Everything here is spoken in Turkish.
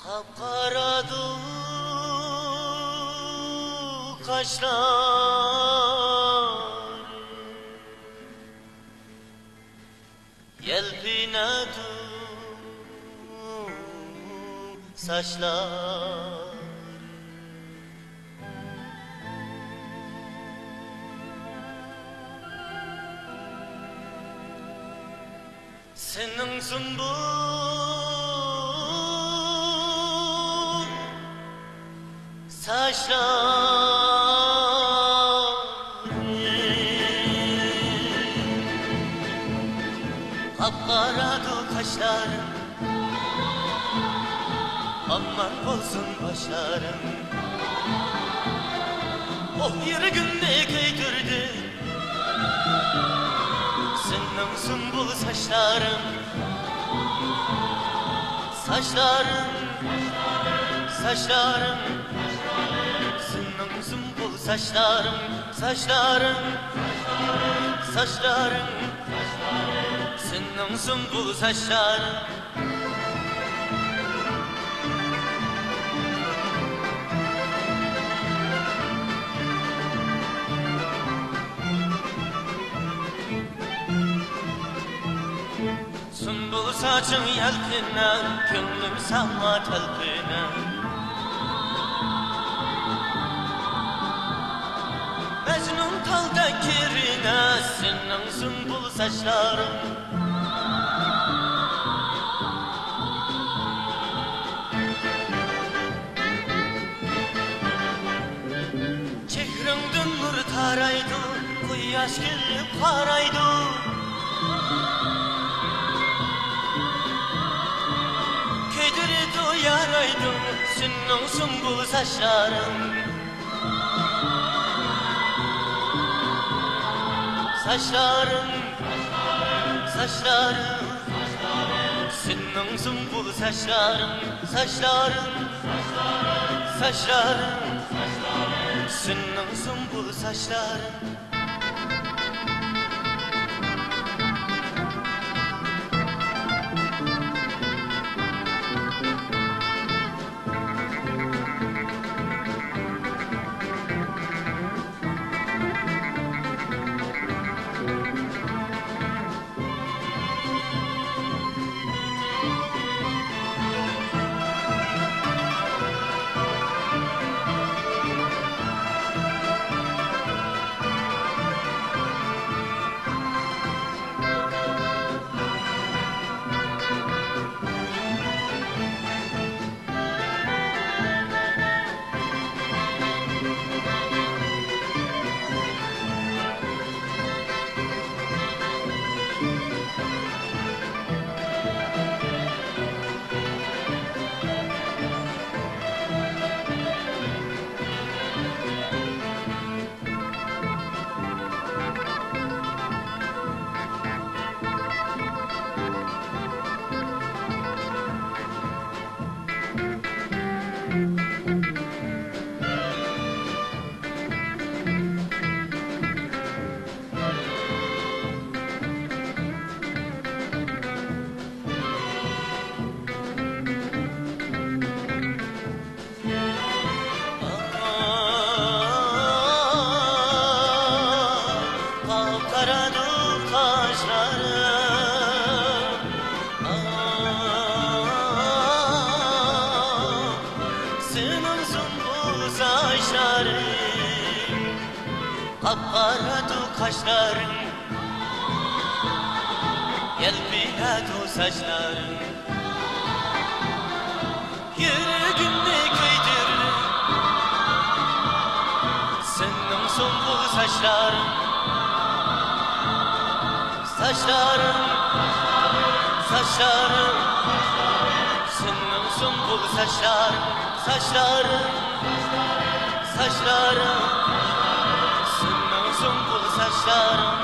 Kapkaradı kaşlar, yelpinedi saçlar. Senin sümbül saçlar, kapkaradı kaşların, aman olsun başların. Oh bir günde keydirdi senin sümbül saçların, saçların, saçların, senin sümbül saçların, saçların, saçların, senin sümbül saçların. Sümbül saçın yelpine, gönlüm sana telpine. Mecnun talda kirine, senin sümbül saçların. Çehrenden nur taraydı, kuyaş gelip karaydı. Kedirdi yaraydı senin sümbül saçların, saçların, saçların, senin sümbül saçların, saçların, saçların, senin sümbül saçların. Kapkaradı kaşların, yelpinedi saçların. Yüreğimde kıydirdi senin sümbül saçların, saçların, saçların, senin sümbül saçların, saçların, saçların, sümbül saçların.